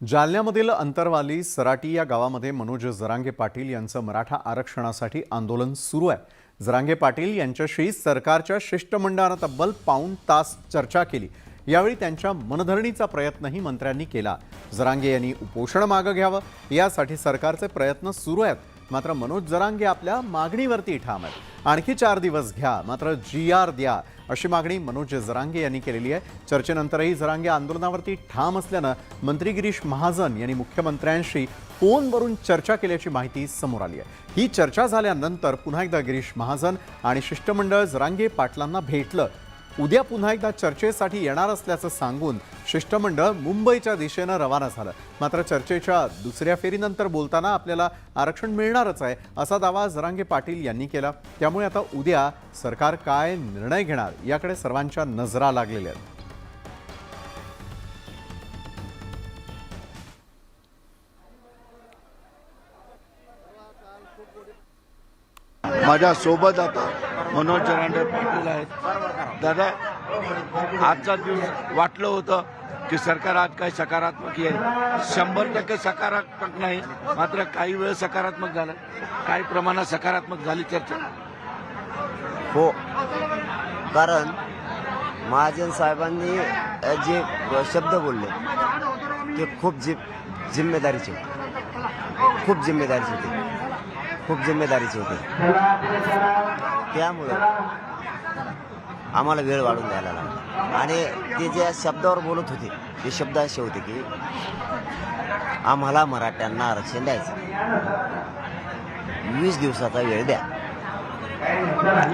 जालन्यामधील अंतरवाली सराटी या गावामध्ये मनोज जरांगे पाटील यांचं मराठा आरक्षणासाठी आंदोलन सुरू आहे। जरांगे पाटील यांच्याशी सरकारच्या शिष्टमंडळाने तब्बल पाऊण तास चर्चा केली। यावेळी त्यांच्या मनधरणीचा प्रयत्नही मंत्र्यांनी केला। जरांगे यांनी उपोषण मागे घ्यावं यासाठी सरकारचे प्रयत्न सुरू आहेत। मात्र मनोज जरांगे आपल्या मागणीवरती ठाम आहेत। आणखी 4 दिवस घ्या, मात्र GR द्या अशी मागणी मनोज जरांगे यांनी केलेली आहे। चर्चेनंतरही जरांगे आंदोलनावरती ठाम असल्याने मंत्री गिरीश महाजन यांनी मुख्यमंत्र्यांशी फोनवरून चर्चा केल्याची माहिती समोर आली आहे। ही चर्चा झाल्यानंतर पुन्हा एकदा गिरीश महाजन आणि शिष्टमंडळ जरांगे पाटलांना भेटलं। उद्या पुन्हा एकदा चर्चेसाठी येणार असल्याचं सांगून शिष्टमंडळ मुंबईच्या दिशेने रवाना झालं। मात्र चर्चेच्या दुसऱ्या फेरीनंतर बोलताना आपल्याला आरक्षण मिळणारच आहे असा दावा जरांगे पाटील यांनी केला। त्यामुळे आता उद्या सरकार काय निर्णय घेणार याकडे सर्वांच्या नजरा लागलेल्या आहेत। माझ्या सोबत आता मनोज जरांगे पाटील आहेत। दादा, आजचा दिवस वाटलं होतं की सरकार आज काही सकारात्मक येईल, 100% सकारात्मक नाही, मात्र काही वेळ सकारात्मक झालं, काही प्रमाणात सकारात्मक झाली चर्चा। हो, कारण महाजन साहेबांनी जे शब्द बोलले ते खूप जिम्मेदारीचे होते, खूप जिम्मेदारीचे होते। त्यामुळे आम्हाला वेळ वाढून द्यायला लागला। आणि ते ज्या शब्दावर बोलत होते ते शब्द असे होते की आम्हाला मराठ्यांना आरक्षण द्यायचं, 20 दिवसाचा वेळ द्या।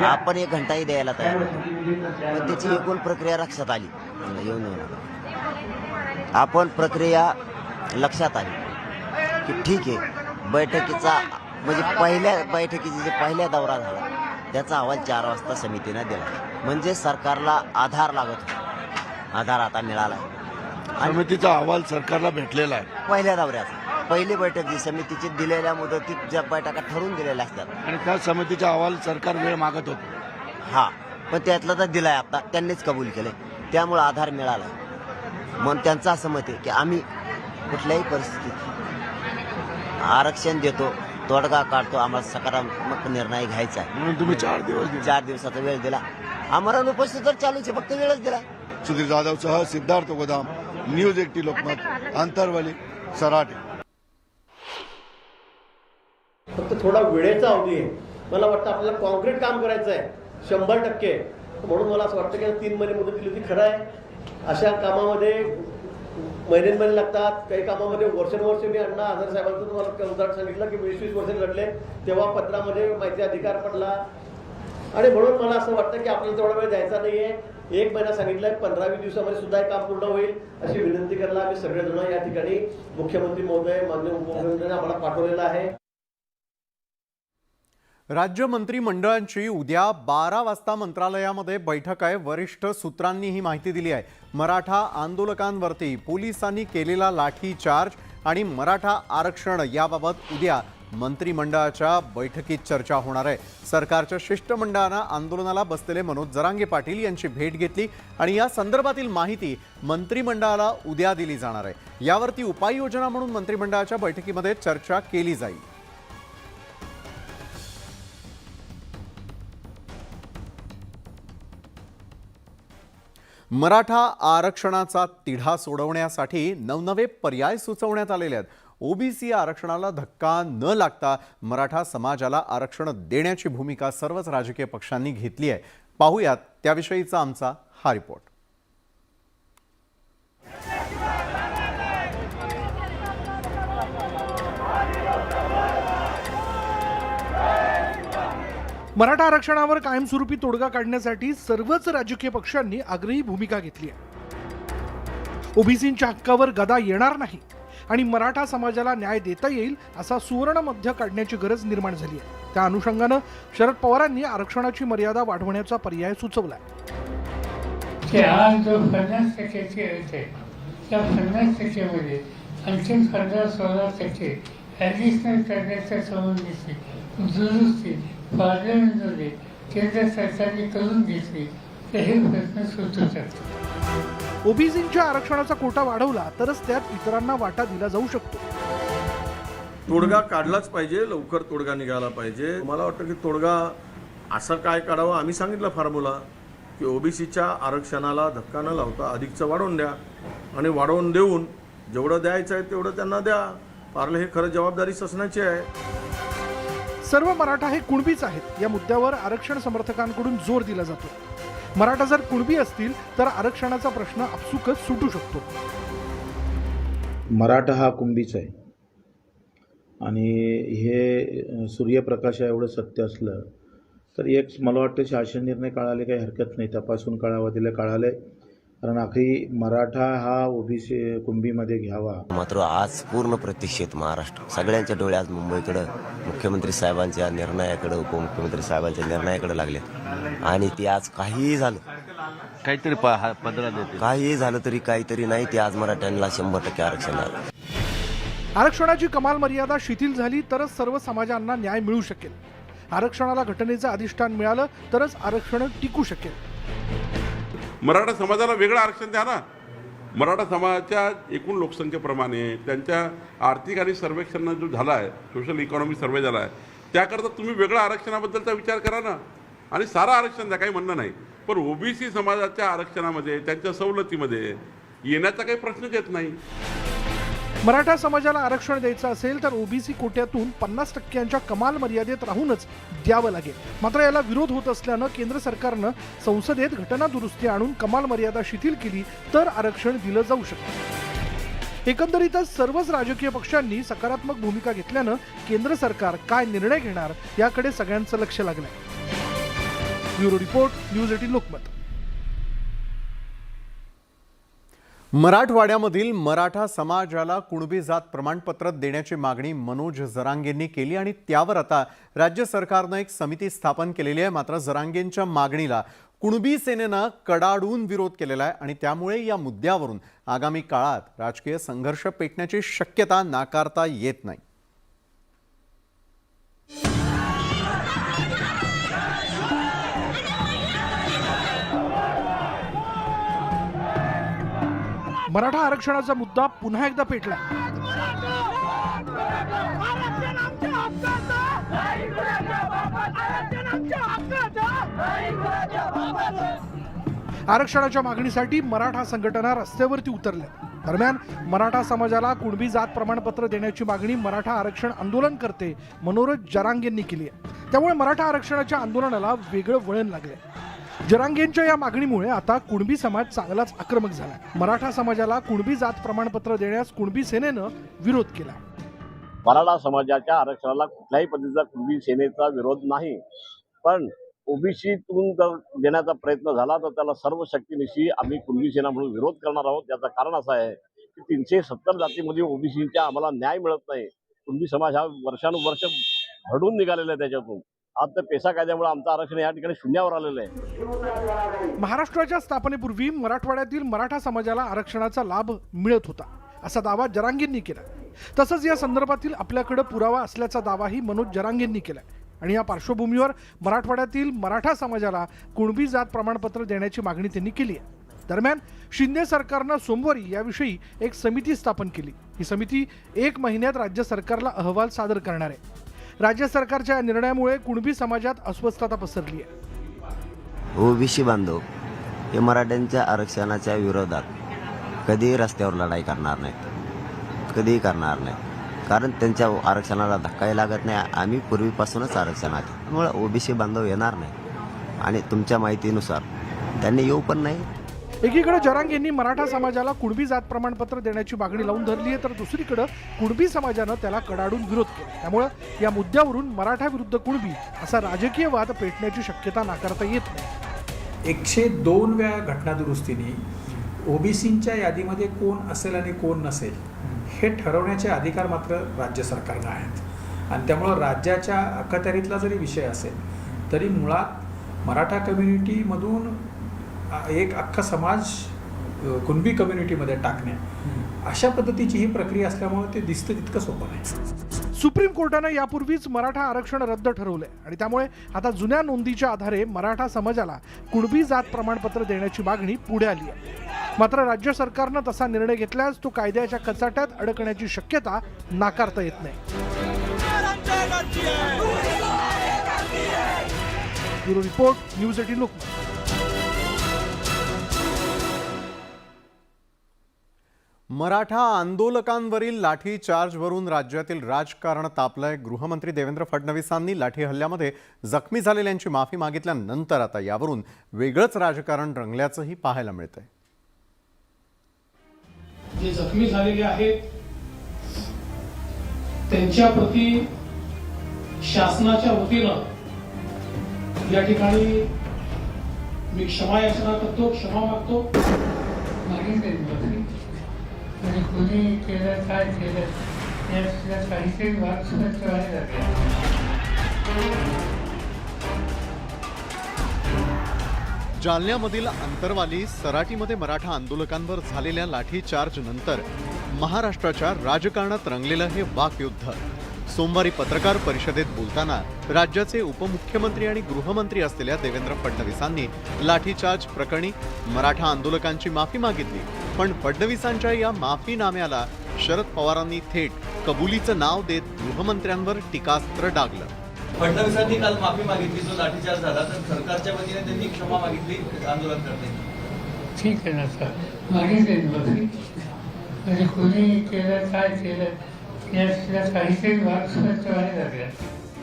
आपण 1 घंटाही द्यायला तयार होतो, पण त्याची एकूण प्रक्रिया लक्षात आली। आपण प्रक्रिया लक्षात आली की ठीक आहे, बैठकीचा म्हणजे पहिल्या बैठकीचा जे पहिला दौरा झाला त्याचा अहवाल 4 वाजता समितीने दिला, म्हणजे सरकारला आधार लागत होता। आधार आता मिळाला। समितीचा अहवाल सरकारला भेटलेला आहे। पहिल्या दौऱ्याचा पहिली बैठक जी समितीची दिलेल्या मुदतीत ज्या बैठका ठरवून दिलेल्या असतात आणि त्या समितीचा अहवाल सरकार वेळ मागत होतं। हा, पण त्यातला तर दिलाय, आता त्यांनीच कबूल केले, त्यामुळे आधार मिळाला। मग त्यांचं असं मत आहे की आम्ही कुठल्याही परिस्थितीत आरक्षण देतो, तोडगा काढतो, आम्हाला सकारात्मक निर्णय घ्यायचा आहे। म्हणून तुम्ही 4 दिवसाचा वेळ दिला। आम्हाला उपस्थित तर चालूच आहे, फक्त वेळच दिला। सुधीर जाधवसह सिद्धार्थ गोदाम, न्यूज 80 लोकमत, अंतरवाली सराटी। फक्त थोडा वेळेचा अवधी आहे। मला वाटतं आपल्याला कॉन्क्रीट काम करायचं आहे 100%, म्हणून मला असं वाटतं की 3 महिने मुदत दिली होती। खरं आहे, अशा कामामध्ये महिने लागतात, काही कामामध्ये वर्षानुवर्ष। मी अण्णा हजारे साहेबांचं तुम्हाला उदाहरण सांगितलं की 20-20 वर्ष लढले, तेव्हा पत्रामध्ये माहिती अधिकार पडला। आणि म्हणून मला असं वाटतं की आपल्याला तेवढा वेळ द्यायचा नाहीये। 1 महिना सांगितलाय, 15-20 दिवसामध्ये सुद्धा हे काम पूर्ण होईल अशी विनंती करायला आम्ही सगळेजण या ठिकाणी मुख्यमंत्री महोदय, माननीय उपमुख्यमंत्र्यांनी आम्हाला पाठवलेलं आहे। राज्य मंत्रिमंडळाची उद्या 12 वाजता मंत्रालयामध्ये बैठक आहे। वरिष्ठ सूत्रांनी ही माहिती दिली आहे। मराठा आंदोलकांवरती पोलिसांनी केलेला लाठीचार्ज आणि मराठा आरक्षण याबाबत उद्या मंत्रिमंडळाच्या बैठकीत चर्चा होणार आहे। सरकारच्या शिष्टमंडळाने आंदोलनाला बसलेले मनोज जरांगे पाटील यांची भेट घेतली आणि या संदर्भातील माहिती मंत्रिमंडळाला उद्या दिली जाणार आहे। यावरती उपाययोजना म्हणून मंत्रिमंडळाच्या बैठकीमध्ये चर्चा केली जाईल। मराठा आरक्षणाचा तिढा सोडवण्यासाठी नवनवे पर्याय सुचवण्यात आलेले आहेत। ओबीसी आरक्षणाला धक्का न लागता मराठा समाजाला आरक्षण देण्याची भूमिका सर्वच राजकीय पक्षांनी घेतली आहे। पाहूयात त्याविषयीचा आमचा हा रिपोर्ट। मराठा आरक्षणावर कायमस्वरूपी तोडगा काढण्यासाठी सर्वच राजकीय पक्षांनी आग्रही भूमिका घेतली आहे। ओबीसींच्या हक्कावर गदा येणार नाही आणि मराठा समाजाला न्याय देता येईल असा सुवर्ण मध्य काढण्याची गरज निर्माण झाली आहे। त्या अनुषंगाने शरद पवारांनी आरक्षणाची मर्यादा वाढवण्याचा पर्याय सुचवलाय। आज जो 50% होते त्या 50%मध्ये आणखी 15-16% ॲडिशनल करण्याच्या संबंधीची दुरुस्ती पार्लमेंटमध्ये केंद्र सरकारने करून घेतली तर हे प्रश्न सुटू शकतात। ओबीसींच्या आरक्षणाचा कोटा वाढवला तरच त्यात इतरांना वाटा दिला जाऊ शकतो. तोडगा काढलाच पाहिजे, लवकर तोडगा निघाला पाहिजे. मला वाटतं की तोडगा असं काय काढावं, आम्ही सांगितलं फॉर्म्युला की ओबीसीच्या आरक्षणाला धक्का न लावता अधिकचं वाढवून द्या आणि वाढवून देऊन जेवढं द्यायचं आहे तेवढं त्यांना द्या. पार्ले हे खरं जबाबदारी शासनाची आहे. सर्व मराठा हे कुणबीच आहेत या मुद्द्यावर आरक्षण समर्थकांकडून जोर दिला जातो. मराठा जर कुणबी असतील तर आरक्षणाचा प्रश्न आपसुकच सुटू शकतो. मराठा हा कुंभीच आहे आणि हे सूर्यप्रकाशा एवढं सत्य असलं तर एक मला वाटतं शासन निर्णय काढायला काही हरकत नाही, तपासून काढावा तिला काढायला. कारण आखरी मराठा हा ओबीसी कुंभीमध्ये घ्यावा. मात्र आज पूर्ण प्रतीक्षेत महाराष्ट्र, सगळ्यांच्या डोळे आज मुंबईकडं मुख्यमंत्री साहेबांच्या निर्णयाकडे, उपमुख्यमंत्री साहेबांच्या निर्णयाकडे लागले. आणि ते आज काहीही झालं, काहीतरी पदरा देते. काहीही झालं तरी काहीतरी नाही, ते आज मराठ्यांना 100% आरक्षण आलं. आरक्षणाची कमाल मर्यादा शिथिल झाली तरच सर्व समाजांना न्याय मिळू शकेल. आरक्षणाला घटनेचं अधिष्ठान मिळालं तरच आरक्षण टिकू शकेल. मराठा समाजाला वेगळं आरक्षण द्या ना. मराठा समाजाच्या एकूण लोकसंख्येप्रमाणे त्यांच्या आर्थिक आणि सर्वेक्षण जो झाला आहे, सोशल इकॉनॉमी सर्वे झाला आहे, त्याकरता तुम्ही वेगळ्या आरक्षणाबद्दलचा विचार करा ना आणि सारं आरक्षण द्या, काही म्हणणं नाही. पण ओबीसी समाजाच्या आरक्षणामध्ये, त्यांच्या सवलतीमध्ये येण्याचा काही प्रश्नच येत नाही. मराठा समाजाला आरक्षण द्यायचं असेल तर ओबीसी कोट्यातून 50% कमाल मर्यादेत राहूनच द्यावं लागेल. मात्र याला विरोध होत असल्यानं केंद्र सरकारनं संसदेत घटना दुरुस्ती आणून कमाल मर्यादा शिथिल केली तर आरक्षण दिलं जाऊ शकतं. एकंदरीतच सर्वच राजकीय पक्षांनी सकारात्मक भूमिका घेतल्यानं केंद्र सरकार काय निर्णय घेणार याकडे सगळ्यांचं लक्ष लागलंय. Bureau report, news 18 Lokmat. मराठवाड्यामधील मराठा समाजाला कुणबी जात प्रमाणपत्र देण्याची मागणी मनोज जरांगेंनी केली आणि त्यावर आता राज्य सरकारनं एक समिती स्थापन केलेली आहे. मात्र जरांगेंच्या मागणीला कुणबी सेनेनं कडाडून विरोध केलेला आहे आणि त्यामुळे या मुद्द्यावरून आगामी काळात राजकीय संघर्ष पेटण्याची शक्यता नाकारता येत नाही. मराठा आरक्षणाचा मुद्दा पुन्हा एकदा पेटला. आरक्षणाच्या मागणीसाठी मराठा संघटना रस्त्यावरती उतरल्या. दरम्यान मराठा समाजाला कुणबी जात प्रमाणपत्र देण्याची मागणी मराठा आरक्षण आंदोलन करते मनोज जरांगेंनी केली आहे. त्यामुळे मराठा आरक्षणाच्या आंदोलनाला वेगळं वळण लागले. जरांगेंच्या या मागणीमुळे आता कुणबी समाज चांगलाच आक्रमक झाला. मराठा समाजाला कुणबी जात प्रमाणपत्र देण्यास कुणबी सेनेनं विरोध केला. मराठा समाजाच्या आरक्षणाला कुठल्याही पद्धतीचा कुणबी सेनेचा विरोध नाही, पण ओबीसीतून जर देण्याचा प्रयत्न झाला तर त्याला सर्व शक्तीनिशी आम्ही कुणबी सेना म्हणून विरोध करणार आहोत. याचं कारण असं आहे की 370 जातीमध्ये ओबीसीच्या आम्हाला न्याय मिळत नाही. कुणबी समाज हा वर्षानुवर्ष घडून निघालेला आहे. त्याच्यातून आता पेसा कायद्यामुळे आमचं आरक्षण या ठिकाणी शून्यावर आलेलं आहे. महाराष्ट्राच्या स्थापनेपूर्वी मराठवाड्यातील मराठा समाजाला आरक्षणाचा लाभ मिळत होता असा दावा जरांगेंनी केला. तसंच या संदर्भातील आपल्याकडे पुरावा असल्याचा दावाही मनोज जरांगेंनी केला. आणि या पार्श्वभूमीवर मराठवाड्यातील मराठा समाजाला कुणबी जात प्रमाणपत्र देण्याची मागणी त्यांनी केली आहे. दरम्यान शिंदे सरकारनं सोमवारी याविषयी एक समिती स्थापन केली. ही समिती 1 महिन्यात राज्य सरकारला अहवाल सादर करणार आहे. राज्य सरकारच्या निर्णयामुळे कुणबी समाजात अस्वस्थता पसरली आहे. ओबीसी बांधव हे मराठ्यांच्या आरक्षणाच्या विरोधात कधीही रस्त्यावर लढाई करणार नाहीत, कधीही करणार नाही. कारण त्यांच्या आरक्षणाला धक्काही लागत नाही. आम्ही पूर्वीपासूनच आरक्षणात, त्यामुळे ओबीसी बांधव येणार नाही आणि तुमच्या माहितीनुसार त्यांनी येऊ पण नाही. एकीकडे जरांगेंनी मराठा समाजाला कुणबी जात प्रमाणपत्र देण्याची मागणी लावून धरली आहे, तर दुसरीकडे कुणबी समाजानं त्याला कडाडून विरोध केला. त्यामुळे या मुद्द्यावरून मराठा विरुद्ध कुणबी असा राजकीय वाद पेटण्याची शक्यता नाकारता येत नाही. 102 वेळा घटनादुरुस्तीने ओबीसींच्या यादीमध्ये कोण असेल आणि कोण नसेल हे ठरवण्याचे अधिकार मात्र राज्य सरकारला आहेत. आणि त्यामुळं राज्याच्या अखत्यारीतला जरी विषय असेल तरी मुळात मराठा कम्युनिटीमधून एक अख्खा समाज कुणबी कम्युनिटीमध्ये टाकणे अशा पद्धतीची ही प्रक्रिया असल्यामुळे ते दिसतं तितकं सोपं नाही. सुप्रीम कोर्टानं यापूर्वीच मराठा आरक्षण रद्द ठरवलंय आणि त्यामुळे आता जुन्या नोंदीच्या आधारे मराठा समाजाला कुणबी जात प्रमाणपत्र देण्याची मागणी पुढे आली आहे. मात्र राज्य सरकारनं तसा निर्णय घेतल्यास तो कायद्याच्या कचाट्यात अडकण्याची शक्यता नाकारता येत नाही. Bureau report, news 18 Lokmat. Maratha आंदोलकांवरील लाठीचार्जवरून राज्यातील राजकारण तापलंय. गृहमंत्री देवेंद्र फडणवीसांनी लाठी हल्ल्यामध्ये जखमी झालेल्यांची माफी मागितल्यानंतर आता यावरून वेगळंच राजकारण रंगल्याचंही पाहायला मिळतंय. जे जखमी झालेले आहेत त्यांच्या प्रती शासनाच्या वतीनं या ठिकाणी मी क्षमा याचना करतो, क्षमा मागतो. आणि कोणी केलं काय केलं यातला काहीतरी भाग व्हायला लागला. जालन्यामधील अंतरवाली सराटीमध्ये मराठा आंदोलकांवर झालेल्या लाठीचार्ज नंतर महाराष्ट्राच्या राजकारणात रंगलेलं हे वाकयुद्ध. सोमवारी पत्रकार परिषदेत बोलताना राज्याचे उपमुख्यमंत्री आणि गृहमंत्री असलेल्या देवेंद्र फडणवीसांनी लाठीचार्ज प्रकरणी मराठा आंदोलकांची माफी मागितली. पण फडणवीसांच्या या माफीनाम्याला शरद पवारांनी थेट कबुलीचं नाव देत गृहमंत्र्यांवर टीकास्त्र डागलं. फडणवीसांनी काल माफी मागितली, जो लाठीचार्ज झाला तर सरकारच्या वतीने त्यांनी क्षमा मागितली आंदोलन करते. ठीक आहे ना सर, मागितली माफी. म्हणजे कोणी केलं काय केलं यातला काहीतरी भाग व्हायला लागला.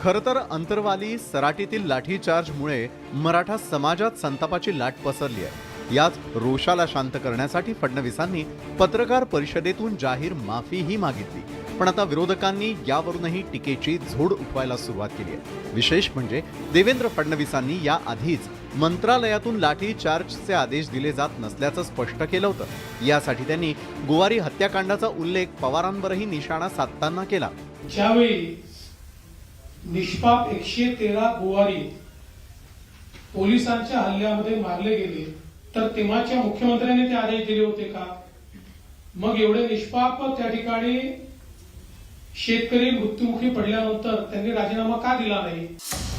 खरं तर अंतरवाली सराटीतील लाठीचार्जमुळे मराठा समाजात संतापाची लाट पसरली आहे. याच रोषाला शांत करण्यासाठी फडणवीसांनी पत्रकार परिषदेतून जाहीर माफीही मागितली. पण आता विरोधकांनी यावरूनही टीकेची झोड उठवायला सुरुवात केली आहे. विशेष म्हणजे देवेंद्र फडणवीसांनी याआधीच मंत्रालयातून लाठीचार्जचे आदेश दिले जात नसल्याचं स्पष्ट केलं होतं. यासाठी त्यांनी गोवारी हत्याकांडाचा उल्लेख पवारांवरही निशाणा साधताना केला. ज्यावेळी निष्पाप 113 गोवारी पोलिसांच्या हल्ल्यामध्ये मारले गेले तर तेव्हाच्या मुख्यमंत्र्यांनी ते आदेश दिले होते का? मग एवढे निष्पाप त्या ठिकाणी शेतकरी मृत्युमुखी पडल्यानंतर त्यांनी राजीनामा का दिला नाही?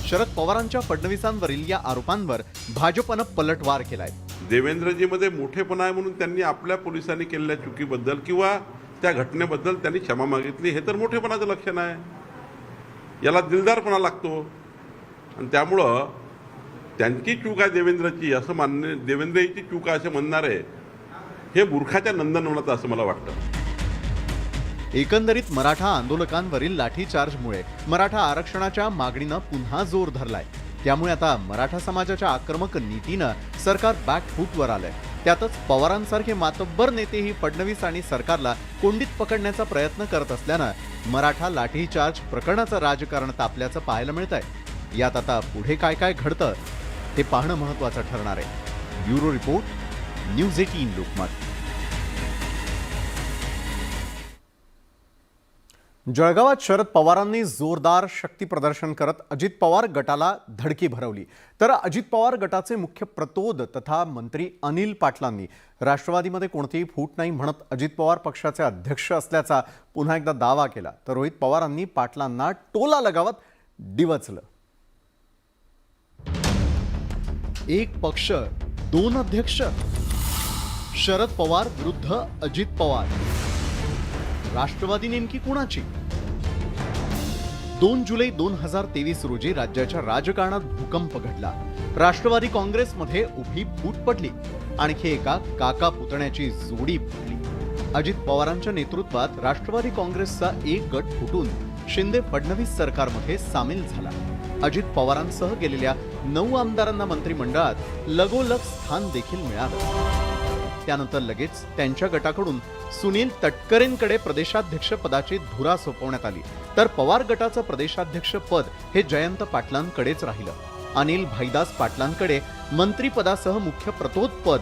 शरद पवारांच्या फडणवीसांवरील या आरोपांवर भाजपनं पलटवार केलाय. देवेंद्रजीमध्ये मोठेपणा आहे म्हणून त्यांनी आपल्या पोलिसांनी केलेल्या चुकीबद्दल किंवा त्या घटनेबद्दल त्यांनी क्षमा मागितली, हे तर मोठेपणाचं लक्षण आहे. याला दिलदारपणा लागतो आणि त्यामुळं त्यांची चूक आहे देवेंद्रची असं मानणे, देवेंद्रची चूक आहे असं म्हणणारे हे मूर्खाच्या नंदनवनाचं असं मला वाटतं. एकंदरीत मराठा आंदोलकांवरील लाठीचार्जमुळे मराठा आरक्षणाच्या मागणीनं पुन्हा जोर धरलाय. त्यामुळे आता मराठा समाजाच्या आक्रमक नीतीनं सरकार बॅकफूटवर आलंय. त्यातच पवारांसारखे मातब्बर नेतेही फडणवीस आणि सरकारला कोंडीत पकडण्याचा प्रयत्न करत असल्यानं मराठा लाठीचार्ज प्रकरणाचं राजकारण तापल्याचं पाहायला मिळतंय. यात आता पुढे काय काय घडतं ते पाहणं महत्त्वाचं ठरणार आहे. Bureau report, news 18 Lokmat. जळगावात शरद पवारांनी जोरदार शक्ती प्रदर्शन करत अजित पवार गटाला धडकी भरवली. तर अजित पवार गटाचे मुख्य प्रतोद तथा मंत्री अनिल पाटलांनी राष्ट्रवादीमध्ये कोणतीही फूट नाही म्हणत अजित पवार पक्षाचे अध्यक्ष असल्याचा पुन्हा एकदा दावा केला. तर रोहित पवारांनी पाटलांना टोला लगावत डिवचलं. एक पक्ष दोन अध्यक्ष, शरद पवार विरुद्ध अजित पवार. राष्ट्रवादी नेमकी कुणाची? 2 जुलै 2023 रोजी राज्याच्या राजकारणात भूकंप घडला. राष्ट्रवादी काँग्रेसमध्ये उभी फूट पडली. आणखी एका काका पुतण्याची जोडी फुटली. अजित पवारांच्या नेतृत्वात राष्ट्रवादी काँग्रेसचा एक गट फुटून शिंदे फडणवीस सरकारमध्ये सामील झाला. अजित पवारांसह गेलेल्या 9 आमदारांना मंत्रिमंडळात लगोलग स्थान देखील मिळालं. त्यानंतर लगेच त्यांच्या गटाकडून सुनील तटकरेंकडे प्रदेशाध्यक्ष पदाची धुरा सोपवण्यात आली. तर पवार गटाचं प्रदेशाध्यक्ष पद हे जयंत पाटलांकडेच राहिलं. अनिल भाईदास पाटलांकडे मंत्रीपदासह मुख्य प्रतोद पद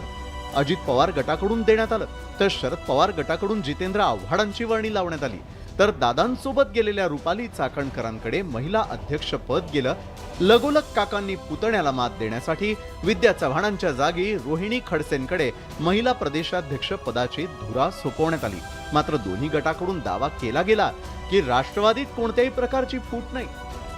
अजित पवार गटाकडून देण्यात आलं. तर शरद पवार गटाकडून जितेंद्र आव्हाडांची वर्णी लावण्यात आली. तर दादांसोबत गेलेल्या रुपाली चाकणकरांकडे महिला अध्यक्ष पद गेलं. लगोलग काकांनी पुतण्याला मात देण्यासाठी विद्या चव्हाणांच्या जागी रोहिणी खडसेंकडे महिला प्रदेशाध्यक्ष पदाची धुरा सोपवण्यात आली. मात्र दोन्ही गटाकडून दावा केला गेला की राष्ट्रवादीत कोणत्याही प्रकारची फूट नाही.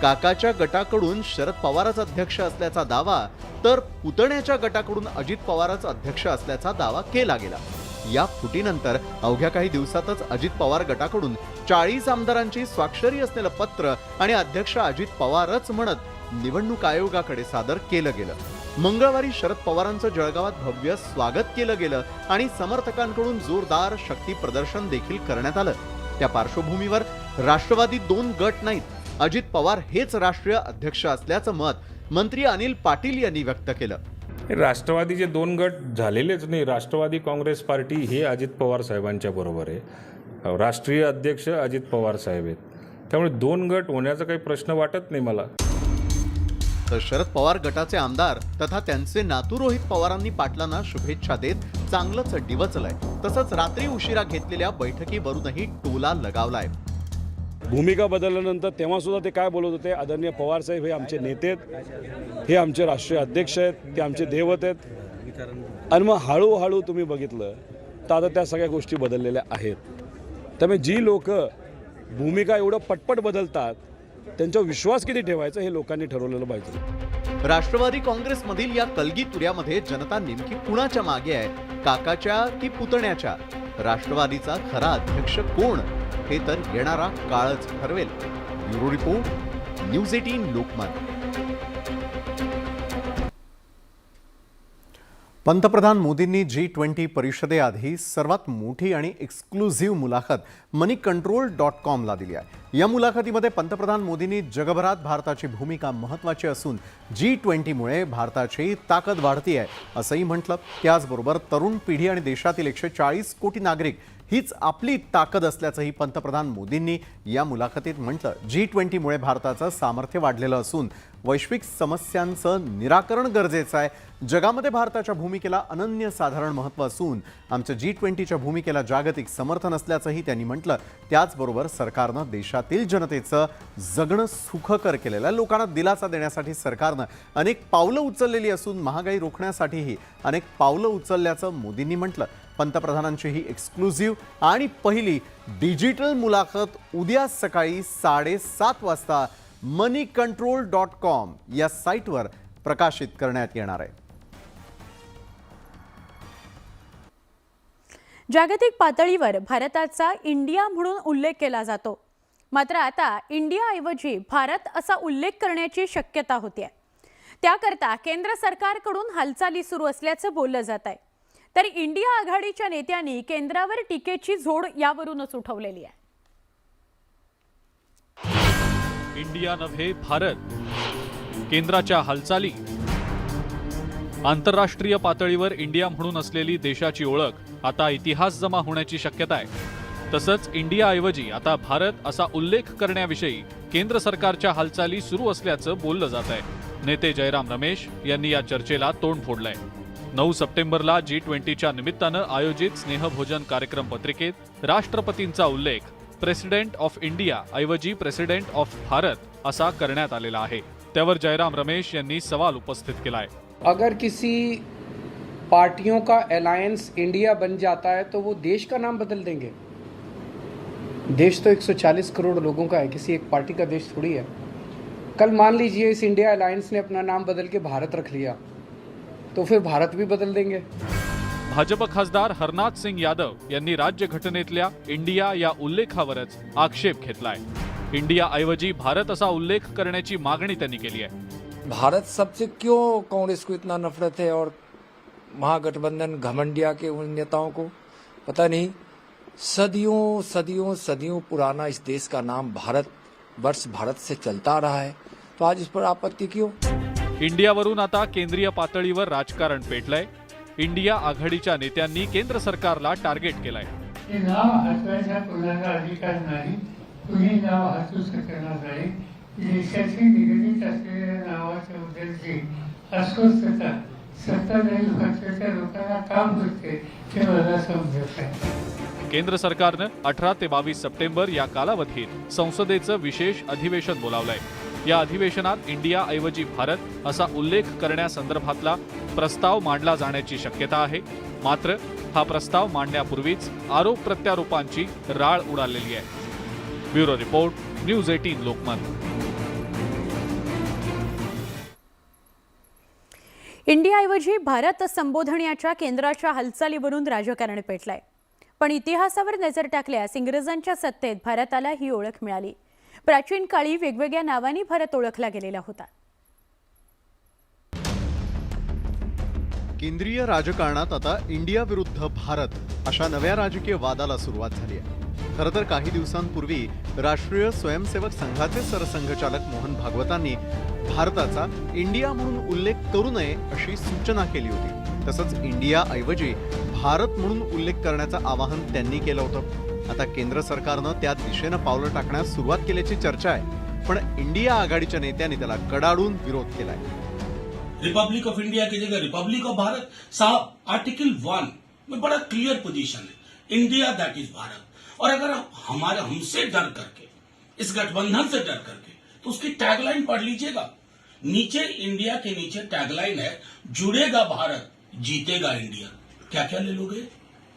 काकाच्या गटाकडून शरद पवारच अध्यक्ष असल्याचा दावा तर पुतण्याच्या गटाकडून अजित पवारच अध्यक्ष असल्याचा दावा केला गेला. या फुटीनंतर अवघ्या काही दिवसातच अजित पवार गटाकडून 40 आमदारांची स्वाक्षरी असलेलं पत्र आणि अध्यक्ष अजित पवारच म्हणत निवडणूक आयोगाकडे सादर केलं गेलं. मंगळवारी शरद पवारांचं जळगावात भव्य स्वागत केलं गेलं आणि समर्थकांकडून जोरदार शक्ती प्रदर्शन देखील करण्यात आलं. त्या पार्श्वभूमीवर राष्ट्रवादी 2 गट नाहीत, अजित पवार हेच राष्ट्रीय अध्यक्ष असल्याचं मत मंत्री अनिल पाटील यांनी व्यक्त केलं. राष्ट्रवादीचे 2 गट झालेलेच नाही. राष्ट्रवादी काँग्रेस पार्टी हे अजित पवार साहेबांच्या बरोबर आहे. राष्ट्रीय अध्यक्ष अजित पवार साहेब आहेत. त्यामुळे 2 गट होण्याचा काही प्रश्न वाटत नाही मला. तर शरद पवार गटाचे आमदार तथा त्यांचे नातू रोहित पवारांनी पाटलांना शुभेच्छा देत चांगलंच डिवचलंय. तसंच रात्री उशिरा घेतलेल्या बैठकीवरूनही टोला लगावलाय. भूमिका बदलल्यानंतर तेव्हा सुद्धा ते काय बोलत होते, आदरणीय पवार साहेब हे आमचे नेते आहेत, हे आमचे राष्ट्रीय अध्यक्ष आहेत, ते आमचे दैवत आहेत. आणि मग हळूहळू तुम्ही बघितलं तर आता त्या सगळ्या गोष्टी बदललेल्या आहेत. त्यामुळे जी लोक भूमिका एवढं पटपट बदलतात त्यांच्यावर विश्वास किती ठेवायचा हे लोकांनी ठरवलेलं पाहिजे. राष्ट्रवादी काँग्रेसमधील या कलगीतुऱ्यामध्ये जनता नेमकी कुणाच्या मागे आहे, काकाच्या की पुतण्याच्या? राष्ट्रवादीचा खरा अध्यक्ष कोण हे तर येणारा काळच ठरवेल. Bureau report, news 18 Lokmat. पंतप्रधान मोदींनी G20 परिषदेआधी सर्वात मोठी आणि एक्सक्लुझिव्ह मुलाखत moneycontrol.com ला दिली आहे. या मुलाखतीमध्ये पंतप्रधान मोदींनी जगभरात भारताची भूमिका महत्त्वाची असून G20 मुळे भारताची ताकद वाढती आहे असंही म्हटलं. त्याचबरोबर तरुण पिढी आणि देशातील 140 कोटी नागरिक हीच आपली ताकद असल्याचंही पंतप्रधान मोदींनी या मुलाखतीत म्हटलं. G20 मुळे भारताचं सामर्थ्य वाढलेलं असून वैश्विक समस्यांचं निराकरण गरजेचं आहे. जगामध्ये भारताच्या भूमिकेला अनन्यसाधारण महत्त्व असून आमच्या G20च्या भूमिकेला जागतिक समर्थन असल्याचंही त्यांनी म्हटलं. त्याचबरोबर सरकारनं देशातील जनतेचं जगणं सुखकर केलेलं आहे. लोकांना दिलासा देण्यासाठी सरकारनं अनेक पावलं उचललेली असून महागाई रोखण्यासाठीही अनेक पावलं उचलल्याचं मोदींनी म्हटलं. पंतप्रधानांची ही एक्सक्लुझिव्ह आणि पहिली डिजिटल मुलाखत उद्या सकाळी 7:30 वाजता moneycontrol.com या साईटवर प्रकाशित करण्यात येणार आहे. जागतिक पातळीवर भारताचा इंडिया म्हणून उल्लेख केला जातो. मात्र आता इंडियाऐवजी भारत असा उल्लेख करण्याची शक्यता होती. त्याकरता केंद्र सरकारकडून हालचाली सुरू असल्याचं बोललं जात आहे. तर इंडिया आघाडीच्या नेत्यांनी केंद्रावर टीकेची झोड यावरूनच उठवलेली आहे. इंडिया नव्हे भारत, केंद्राच्या हालचाली. आंतरराष्ट्रीय पातळीवर इंडिया म्हणून असलेली देशाची ओळख आता इतिहास जमा होण्याची शक्यता आहे. तसंच इंडियाऐवजी आता भारत असा उल्लेख करण्याविषयी केंद्र सरकारच्या हालचाली सुरू असल्याचं बोललं जात आहे. नेते जयराम रमेश यांनी या चर्चेला तोंड फोडलंय. 9 सप्टेंबरला G20च्या निमित्तानं आयोजित स्नेहभोजन कार्यक्रम पत्रिकेत राष्ट्रपतींचा उल्लेख प्रेसिडेंट ऑफ इंडिया ऐवजी प्रेसिडेंट ऑफ भारत असा करण्यात आलेला आहे. त्यावर जयराम रमेश यांनी सवाल उपस्थित केलाय. अगर किसी पार्टियों का अलायंस इंडिया बन जाता है तो वो देश का नाम बदल देंगे. देश तो 140 करोड़ लोगों का है, किसी एक पार्टी का देश थोड़ी है. कल मान लीजिए इस इंडिया अलायंस ने अपना नाम बदल के भारत रख लिया तो फिर भारत भी बदल देंगे. भाजप खासदार हरनाथ सिंग यादव यांनी राज्यघटनेतल्या इंडिया या उल्लेखावरच आक्षेप घेतलाय. इंडिया ऐवजी भारत असा उल्लेख करण्याची मागणी त्यांनी केली आहे. भारत सबसे क्यों कांग्रेस को इतना नफरत है और महागठबंधन घमंडिया के उन नेताओं को पता नहीं. सदियों सदियों सदियों पुराना इस देश का नाम भारत वर्ष भारत से चलता रहा है, तो आज इस पर आपत्ति क्यों? इंडियावरून आता केंद्रीय पातळीवर राजकारण पेटलंय. इंडिया आघाडीच्या नेत्यांनी केंद्र सरकारला टार्गेट केलंय. हे नाव हटवायचा कोणाला अधिकार नाही, कुणी नाव हटवू शकणार नाही. देशाशी निगडीत असलेल्या नावाच्या बद्दलची अस्वस्थता सत्ताधारी पक्षाच्या लोकांना काम करते ते मला समजत आहे. केंद्र सरकारनं 18 ते 22 सप्टेंबर या कालावधीत संसदेचं विशेष अधिवेशन बोलावलंय. या अधिवेशनात इंडिया ऐवजी भारत असा उल्लेख करण्यासंदर्भातला प्रस्ताव मांडला जाण्याची शक्यता आहे. मात्र हा प्रस्ताव मांडण्यापूर्वीच आरोप प्रत्यारोपांची राळ उडालेली आहे. Bureau report, news 18 Lokmat. इंडियाऐवजी भारत संबोधण्याच्या केंद्राच्या हालचालीवरून राजकारण पेटलंय. पण इतिहासावर नजर टाकल्यास इंग्रजांच्या सत्तेत भारताला ही ओळख मिळाली. प्राचीन काळी वेगवेगळ्या नावांनी भारत ओळखला गेलेला होता. केंद्रीय राजकारणात आता इंडिया विरुद्ध भारत अशा नव्या राजकीय वादाला सुरुवात झाली आहे. खरं तर काही दिवसांपूर्वी राष्ट्रीय स्वयंसेवक संघाचे सरसंघचालक मोहन भागवतांनी भारताचा इंडिया म्हणून उल्लेख करू नये अशी सूचना केली होती. तसंच इंडियाऐवजी भारत म्हणून उल्लेख करण्याचं आवाहन त्यांनी केलं होतं. आता केंद्र सरकारनं त्या दिशेनं पावलं टाकण्यास सुरुवात केल्याची चर्चा आहे. पण इंडिया आघाडीच्या नेत्यांनी त्याला कडाडून विरोध केलाय. रिपब्लिक ऑफ इंडिया की जगह रिपब्लिक ऑफ भारत साहब, आर्टिकल 1 में बड़ा क्लियर पोजीशन है, इंडिया दैट इज भारत. और अगर हमसे डर करके, इस गठबंधन से डर करके, तो उसकी टैगलाइन पढ़ लीजिएगा. नीचे इंडिया के नीचे टैगलाइन है, जुड़ेगा भारत जीतेगा इंडिया. क्या क्या ले लोगे?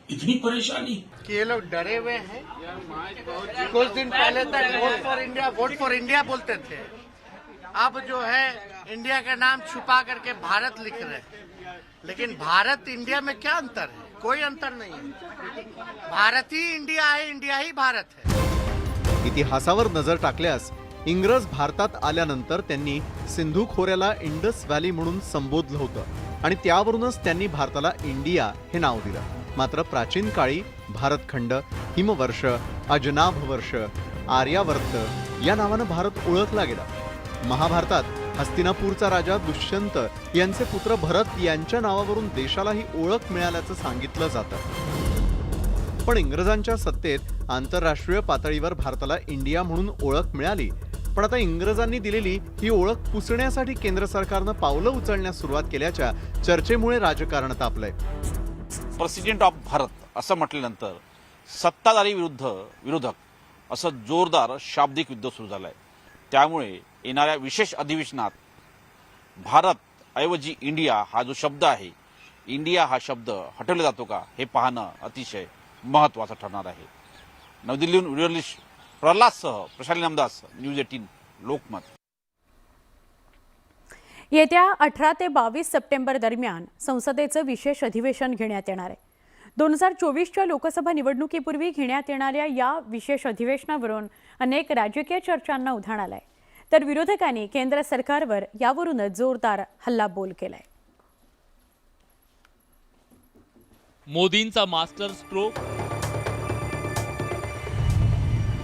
इतनी परेशानी कि ये लोग डरे हुए हैं. कुछ दिन पहले तक वोट फॉर इंडिया बोलते थे. अब जो है इंडिया का नाम छुपा करके भारत लिख रहे हैं. लेकिन भारत इंडिया में क्या अंतर है? कोई अंतर नहीं है. भारत ही इंडिया है, इंडिया ही भारत है. इतिहासावर नजर टाकल्यास इंग्रज भारतात आल्यानंतर त्यांनी सिंधू खोऱ्याला इंडस व्हॅली म्हणून संबोधलं होतं आणि त्यावरूनच त्यांनी भारताला इंडिया हे नाव दिलं. मात्र प्राचीन काळी भारतखंड, हिमवर्ष, अजनाभवर्ष, आर्यावर्त या नावानं भारत ओळखला गेला. महाभारतात हस्तिनापूरचा राजा दुष्यंत यांचे पुत्र भरत यांच्या नावावरून देशाला ही ओळख मिळाल्याचं सांगितलं जातं. पण इंग्रजांच्या सत्तेत आंतरराष्ट्रीय पातळीवर भारताला इंडिया म्हणून ओळख मिळाली. पण आता इंग्रजांनी दिलेली ही ओळख पुसण्यासाठी केंद्र सरकारनं पावलं उचलण्यास सुरुवात केल्याच्या चर्चेमुळे राजकारण तापलंय. प्रेसिडेंट ऑफ भारत असं म्हटल्यानंतर सत्ताधारी विरोधक असं जोरदार शाब्दिक युद्ध सुरू झालंय. त्यामुळे येणाऱ्या विशेष अधिवेशनात भारत ऐवजी इंडिया हा जो शब्द आहे, इंडिया हा शब्द हटवला जातो का हे पाहणं अतिशय महत्त्वाचं ठरणार आहे. नवी दिल्लीहून व्हिडिओलिस्ट प्रल्हादसह प्रशाली नामदास, न्यूज 18 लोकमत. येत्या 18 ते 22 सप्टेंबर दरम्यान संसदेचं विशेष अधिवेशन घेण्यात येणार आहे. 2024च्या लोकसभा निवडणुकीपूर्वी घेण्यात येणाऱ्या या विशेष अधिवेशनावरून अनेक राजकीय चर्चांना उधाण आलंय. तर विरोधकांनी केंद्र सरकारवर यावरूनच जोरदार हल्लाबोल केलाय. मोदींचा मास्टर स्ट्रोक,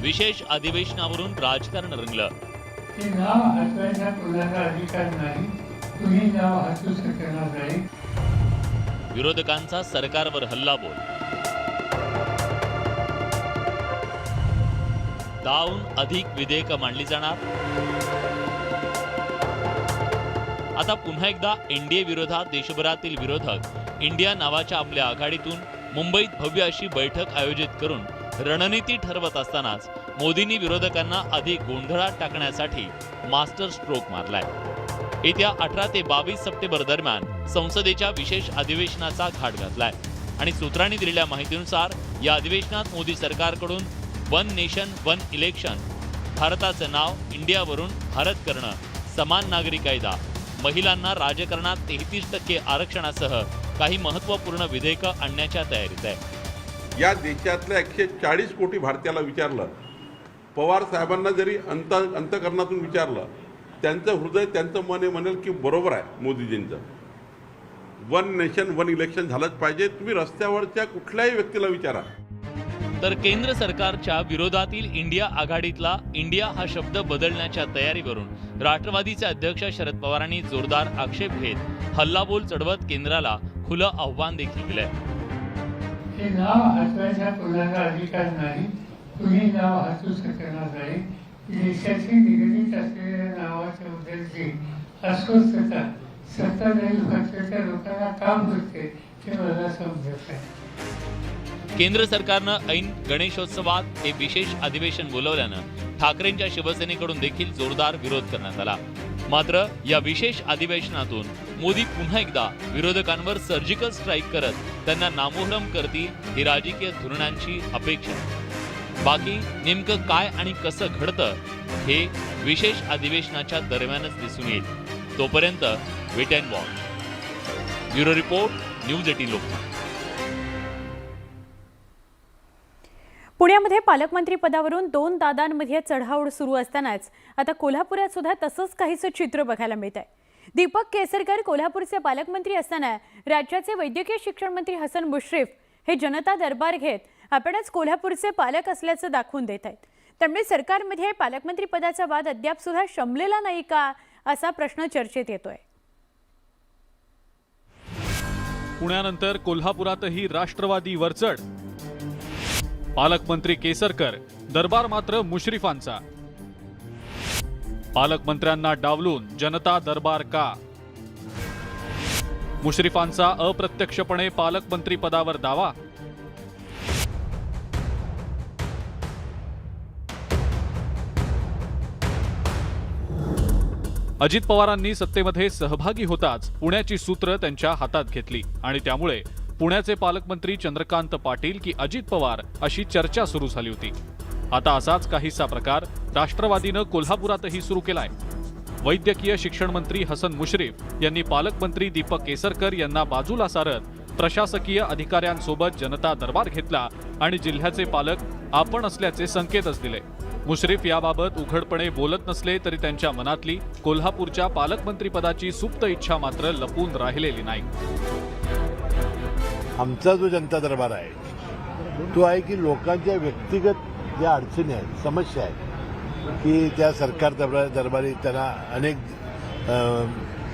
विशेष अधिवेशनावरून राजकारण रंगलं. हे नाव हटवायचा कोणाचा अधिकार नाही, तुम्ही नाव हटवू शकणार नाही. विरोधकांचा सरकारवर हल्लाबोल. 10हून अधिक विधेयकं मांडली जाणार. आता पुन्हा एकदा एनडीए विरोधात देशभरातील विरोधक इंडिया नावाच्या आपल्या आघाडीतून मुंबईत भव्य अशी बैठक आयोजित करून रणनीती ठरवत असतानाच मोदींनी विरोधकांना अधिक गोंधळात टाकण्यासाठी मास्टर स्ट्रोक मारलाय. येत्या 18 ते 22 सप्टेंबर दरम्यान संसदेच्या विशेष अधिवेशनाचा घाट घातलाय आणि सूत्रांनी दिलेल्या माहितीनुसार या अधिवेशनात मोदी सरकारकडून वन नेशन वन इलेक्शन, भारताचं नाव इंडियावरून भारत करणं, समान नागरी कायदा, महिलांना राजकारणात 33% आरक्षणासह काही महत्त्वपूर्ण विधेयकं आणण्याच्या तयारीत आहे. या देशातल्या 140 कोटी भारतीयाला विचारलं, पवार साहेबांना जरी अंतकरणातून विचारलं, त्यांचं हृदय, त्यांचं मन हे म्हणेल की बरोबर आहे मोदीजींचं. वन नेशन वन इलेक्शन झालंच पाहिजे. तुम्ही रस्त्यावरच्या कुठल्याही व्यक्तीला विचारा. तर केंद्र सरकारच्या विरोधातील इंडिया आघाडीतला इंडिया हा शब्द बदलण्याच्या तयारीवरून राष्ट्रवादीचे अध्यक्ष शरद पवारांनी जोरदार आक्षेप घेत हल्लाबोल चढवत केंद्राला खुलं आव्हान देखील दिलंय. हे नाव हटवायचा कोणाचा अधिकार नाही, तुम्ही नाव हटवू शकणार नाही. देशाशी निगडीत असलेल्या नावाच्याबद्दलची अस्वस्थता सत्ताधारी पक्षाच्या लोकांना का होते ते मला समजत आहे. केंद्र सरकारनं ऐन गणेशोत्सवात हे विशेष अधिवेशन बोलवल्यानं ठाकरेंच्या शिवसेनेकडून देखील जोरदार विरोध करण्यात आला. मात्र या विशेष अधिवेशनातून मोदी पुन्हा एकदा विरोधकांवर सर्जिकल स्ट्राईक करत त्यांना नामोहरम करतील ही राजकीय धोरणांची अपेक्षा. बाकी नेमकं काय आणि कसं घडतं हे विशेष अधिवेशनाच्या दरम्यानच दिसून येईल. तोपर्यंत wait and watch. Bureau report, news 18 Lokmat. पुण्यामध्ये पालकमंत्री पदावरून 2 दादांमध्ये चढाओढ सुरू असतानाच आता कोल्हापुरात सुद्धा तसंच काहीसं चित्र बघायला मिळत आहे. दीपक केसरकर कोल्हापूरचे पालकमंत्री असताना राज्याचे वैद्यकीय शिक्षण मंत्री हसन मुश्रीफ हे जनता दरबार घेत आपणच कोल्हापूरचे पालक असल्याचं दाखवून देत आहेत. त्यामुळे सरकारमध्ये पालकमंत्री पदाचा वाद अद्याप सुद्धा शमलेला नाही का असा प्रश्न चर्चेत येतोय. पुण्यानंतर कोल्हापुरातही राष्ट्रवादी वरचढ. पालकमंत्री केसरकर, दरबार मात्र मुश्रीफांचा. पालकमंत्र्यांना डावलून जनता दरबार का? मुश्रीफांचा अप्रत्यक्षपणे पालकमंत्री पदावर दावा. अजित पवारांनी सत्तेमध्ये सहभागी होताच पुण्याची सूत्र त्यांच्या हातात घेतली आणि त्यामुळे पुण्याचे पालकमंत्री चंद्रकांत पाटील की अजित पवार अशी चर्चा सुरू झाली होती. आता असाच काहीसा प्रकार राष्ट्रवादीनं कोल्हापुरातही सुरू केलाय. वैद्यकीय शिक्षण मंत्री हसन मुश्रीफ यांनी पालकमंत्री दीपक केसरकर यांना बाजूला सारत प्रशासकीय अधिकाऱ्यांसोबत जनता दरबार घेतला आणि जिल्ह्याचे पालक आपण असल्याचे संकेतच दिले. मुश्रीफ याबाबत उघडपणे बोलत नसले तरी त्यांच्या मनातली कोल्हापूरच्या पालकमंत्रीपदाची सुप्त इच्छा मात्र लपून राहिलेली नाही. आमचा जो जनता दरबार आहे तो आहे की लोकांच्या व्यक्तिगत ज्या अडचणी आहेत, समस्या आहेत की त्या सरकार दरबारी त्यांना अनेक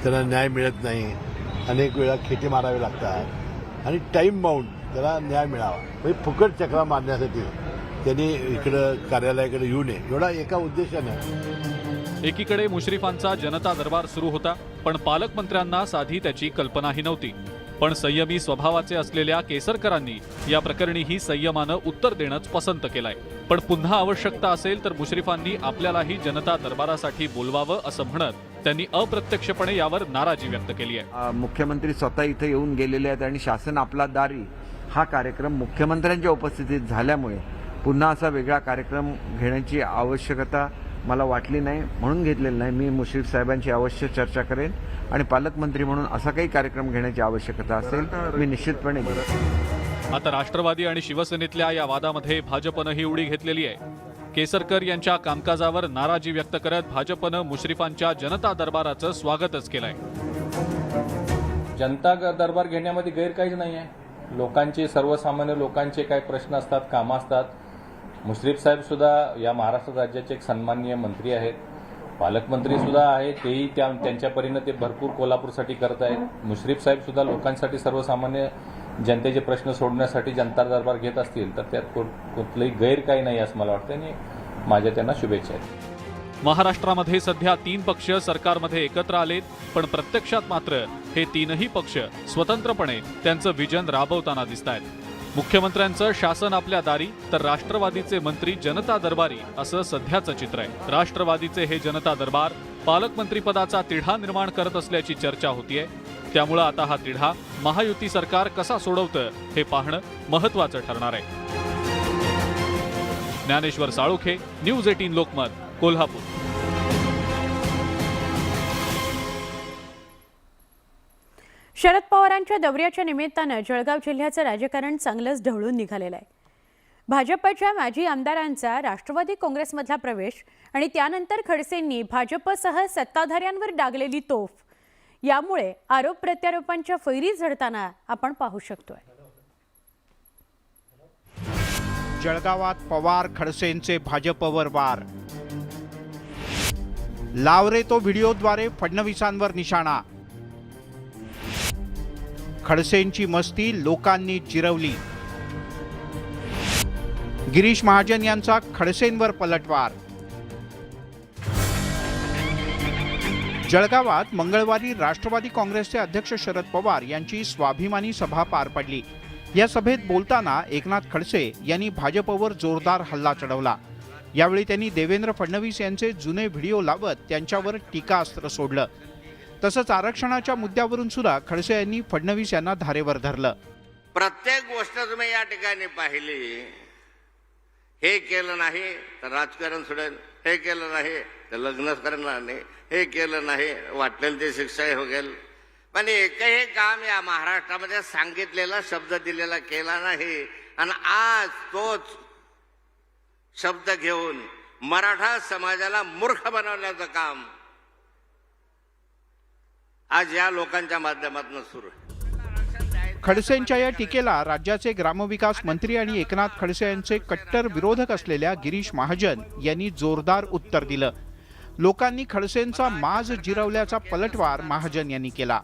त्यांना न्याय मिळत नाही, अनेक वेळा खेटे मारावे लागतात आणि टाईम बाउंड त्याला न्याय मिळावा म्हणजे फुकट चक्रा मारण्यासाठी त्यांनी इकडं कार्यालयाकडे येऊ नये एवढा एका उद्देशानं. एकीकडे मुश्रीफांचा जनता दरबार सुरू होता पण पालकमंत्र्यांना साधी त्याची कल्पनाही नव्हती. पण संयमी स्वभावाचे असलेल्या केसरकरांनी या प्रकरणीही संयमानं उत्तर देणंच पसंत केलंय. पण पुन्हा आवश्यकता असेल तर मुश्रीफांनी आपल्यालाही जनता दरबारासाठी बोलवावं असं म्हणत त्यांनी अप्रत्यक्षपणे यावर नाराजी व्यक्त केली आहे. मुख्यमंत्री स्वतः इथे येऊन गेलेले आहेत आणि शासन आपला दारी हा कार्यक्रम मुख्यमंत्र्यांच्या उपस्थितीत झाल्यामुळे पुन्हा असा वेगळा कार्यक्रम घेण्याची आवश्यकता मला वाटली नाही, म्हणून घेतलेलं नाही. मी मुश्रीफ साहेबांची अवश्य चर्चा करेन आणि पालकमंत्री म्हणून असा काही कार्यक्रम घेण्याची आवश्यकता असेल मी निश्चितपणे घेईन. आता राष्ट्रवादी आणि शिवसेनेतल्या या वादामध्ये भाजपनंही उडी घेतलेली आहे. केसरकर यांच्या कामकाजावर नाराजी व्यक्त करत भाजपनं मुश्रीफांच्या जनता दरबाराचं स्वागतच केलंय. जनता दरबार घेण्यामध्ये गैर काहीच नाही आहे. लोकांचे, सर्वसामान्य लोकांचे काही प्रश्न असतात, कामं असतात. मुश्रीफ साहेब सुद्धा या महाराष्ट्र राज्याचे एक सन्माननीय मंत्री आहेत, पालकमंत्री सुद्धा आहेत. तेही त्यांच्या परीनं ते भरपूर कोल्हापूरसाठी करत आहेत. मुश्रीफ साहेब सुद्धा लोकांसाठी, सर्वसामान्य जनतेचे प्रश्न सोडण्यासाठी जनता दरबार घेत असतील तर त्यात कुठलंही गैर काही नाही असं मला वाटतं आणि माझ्या त्यांना शुभेच्छा आहेत. महाराष्ट्रामध्ये सध्या 3 पक्ष सरकारमध्ये एकत्र आलेत पण प्रत्यक्षात मात्र हे 3ही पक्ष स्वतंत्रपणे त्यांचं विजन राबवताना दिसतायत. मुख्यमंत्र्यांचं शासन आपल्या दारी तर राष्ट्रवादीचे मंत्री जनता दरबारी असं सध्याचं चित्र आहे. राष्ट्रवादीचे हे जनता दरबार पालकमंत्रीपदाचा तिढा निर्माण करत असल्याची चर्चा होतीये. त्यामुळे आता हा तिढा महायुती सरकार कसा सोडवतं हे पाहणं महत्त्वाचं ठरणार आहे. ज्ञानेश्वर साळुखे, न्यूज 18 लोकमत, कोल्हापूर. शरद पवारांच्या दौऱ्याच्या निमित्तानं जळगाव जिल्ह्याचं राजकारण चांगलंच ढवळून निघालेलं आहे. भाजपच्या माजी आमदारांचा राष्ट्रवादी काँग्रेसमधला प्रवेश आणि त्यानंतर खडसेंनी भाजपसह सत्ताधाऱ्यांवर डागलेली तोफ यामुळे आरोप प्रत्यारोपांच्या फैरी झडताना आपण पाहू शकतोय. जळगावात पवार खडसेंचे भाजपवर वार. लावरे तो व्हिडिओद्वारे फडणवीसांवर निशाणा. खडसेंची मस्ती लोकांनी जिरवली. गिरीश महाजन यांचा खडसेंवर पलटवार. जळगावात मंगळवारी राष्ट्रवादी काँग्रेसचे अध्यक्ष शरद पवार यांची स्वाभिमानी सभा पार पडली. या सभेत बोलताना एकनाथ खडसे यांनी भाजपवर जोरदार हल्ला चढवला. यावेळी त्यांनी देवेंद्र फडणवीस यांचे जुने व्हिडिओ लावत त्यांच्यावर टीकास्त्र सोडलं. तसंच आरक्षणाच्या मुद्द्यावरून सुद्धा खडसे यांनी फडणवीस यांना धारेवर धरलं. प्रत्येक गोष्ट तुम्ही या ठिकाणी पाहिली. हे केलं नाही तर राजकारण सोडेल, हे केलं नाही तर लग्नच करणार नाही, हे केलं नाही वाटलेलं ते शिक्षा होईल. पण एकही काम या महाराष्ट्रामध्ये सांगितलेला शब्द दिलेला केला नाही आणि आज तोच शब्द घेऊन मराठा समाजाला मूर्ख बनवण्याचं काम आज या लोकांच्या माध्यमातून सुरू आहे. खडसेंच्या या टीकेला राज्याचे ग्रामविकास मंत्री आणि एकनाथ खडसे यांचे कट्टर विरोधक असलेल्या गिरीश महाजन यांनी जोरदार उत्तर दिलं. लोकांनी खडसेंचा माज जिरवल्याचा पलटवार महाजन यांनी केला.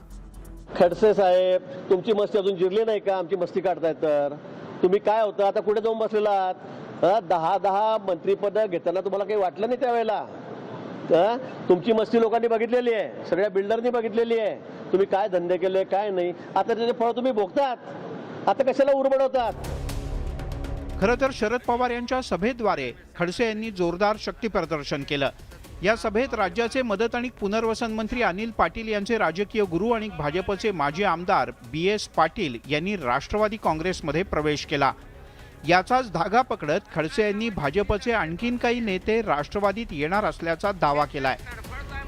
खडसे साहेब, तुमची मस्ती अजून जिरली नाही का? आमची मस्ती काढताय तर तुम्ही काय होतं आता कुठे जाऊन बसलेला आहात? 10 मंत्रीपद घेताना तुम्हाला काही वाटलं नाही त्यावेळेला? तुमची मस्ती लोकांनी बघितलेली आहे, सगळ्या बिल्डरनी बघितलेली आहे. तुम्ही काय धंदे केले काय नाही, आता त्याचे फळ तुम्ही भोगतात. आता कशाला उरबडवतात? खरं तर शरद पवार यांच्या सभेद्वारे खडसे यांनी जोरदार शक्ती प्रदर्शन केलं. या सभेत राज्याचे मदत आणि पुनर्वसन मंत्री अनिल पाटील यांचे राजकीय गुरु आणि भाजपचे माजी आमदार BS पाटील यांनी राष्ट्रवादी काँग्रेसमध्ये प्रवेश केला. याचाच धागा पकडत खडसे यांनी भाजपचे आणखीन काही नेते राष्ट्रवादीत येणार असल्याचा दावा केलाय.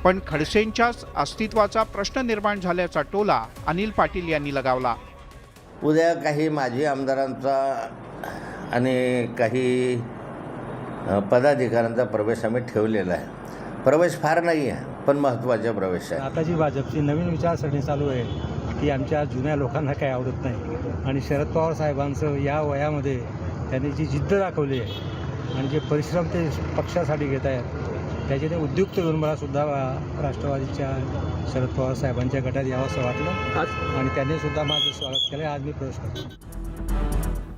पण खडसेंच्याच अस्तित्वाचा प्रश्न निर्माण झाल्याचा टोला अनिल पाटील यांनी लगावला. उद्या काही माजी आमदारांचा आणि काही पदाधिकाऱ्यांचा प्रवेश आम्ही ठेवलेला आहे. प्रवेश फार नाही आहे पण महत्त्वाचा प्रवेश आहे. आता जी भाजपची नवीन विचारसरणी चालू आहे ती आमच्या जुन्या लोकांना काही आवडत नाही आणि शरद पवार साहेबांचं या वयामध्ये त्यांनी जी जिद्द दाखवली आहे आणि जे परिश्रम ते पक्षासाठी घेत आहेत त्याचे ते उद्युक्त घेऊन मला सुद्धा राष्ट्रवादीच्या शरद पवार साहेबांच्या गटात यावंसं वाटलं आणि त्यांनी सुद्धा माझं स्वागत केलं. आज मी प्रवेश करतो.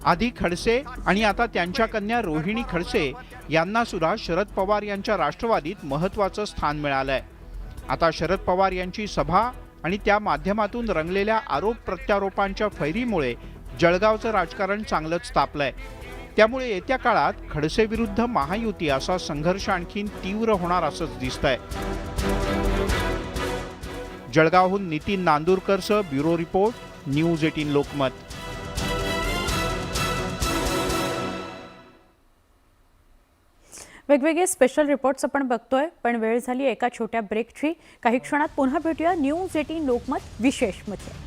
आधी खडसे आणि आता त्यांच्या कन्या रोहिणी खडसे यांना सुद्धा शरद पवार यांच्या राष्ट्रवादीत महत्त्वाचं स्थान मिळालंय. आता शरद पवार यांची सभा आणि त्या माध्यमातून रंगलेल्या आरोप प्रत्यारोपांच्या फैरीमुळे जळगावचं राजकारण चांगलंच तापलंय. त्यामुळे येत्या काळात खडसे विरुद्ध महायुती असा संघर्ष आणखीन तीव्र होणार असंच दिसतंय. जळगावहून नितीन नांदूरकरसह ब्युरो रिपोर्ट, न्यूज 18 लोकमत. वेगवेगळे स्पेशल रिपोर्ट्स आपण बघतोय, पण वेळ झाली एका छोट्या ब्रेकची. काही क्षणात पुन्हा भेटूया न्यूज 18 लोकमत विशेषमध्ये.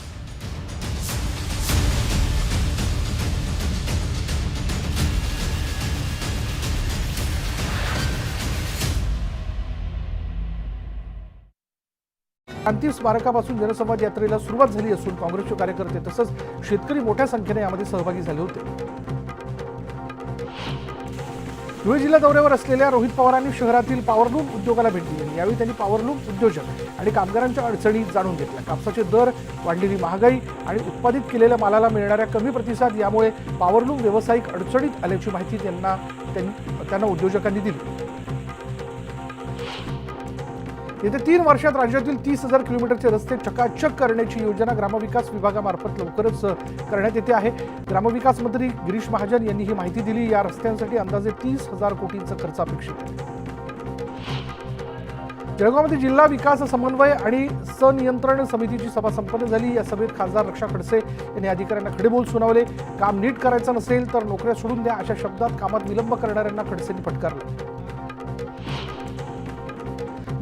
क्रांती स्मारकापासून जनसंवाद यात्रेला सुरुवात झाली असून काँग्रेसचे कार्यकर्ते तसंच शेतकरी मोठ्या संख्येने यामध्ये सहभागी झाले होते. धुळे जिल्हा दौऱ्यावर असलेल्या रोहित पवारांनी शहरातील पॉवरलूम उद्योगाला भेट दिली. यावेळी त्यांनी पॉवरलूम उद्योजक आणि कामगारांच्या अडचणी जाणून घेतल्या. कापसाचे दर, वाढलेली महागाई आणि उत्पादित केलेल्या मालाला मिळणाऱ्या कमी प्रतिसाद यामुळे पॉवरलूम व्यावसायिक अडचणीत आल्याची माहिती त्यांना उद्योजकांनी दिली. येत्या 3 वर्षात राज्यातील 30,000 किलोमीटरचे रस्ते चकाचक करण्याची योजना ग्रामविकास विभागामार्फत लवकरच करण्यात येते आहे. ग्रामविकास मंत्री गिरीश महाजन यांनी ही माहिती दिली. या रस्त्यांसाठी अंदाजे 30,000 कोटींचा खर्च अपेक्षित आहे. जळगावमध्ये जिल्हा विकास समन्वय आणि सनियंत्रण समितीची सभा संपन्न झाली. या सभेत खासदार रक्षा खडसे यांनी अधिकाऱ्यांना खडेबोल सुनावले. काम नीट करायचं नसेल तर नोकऱ्या सोडून द्या अशा शब्दात कामात विलंब करणाऱ्यांना खडसेंनी फटकारलं.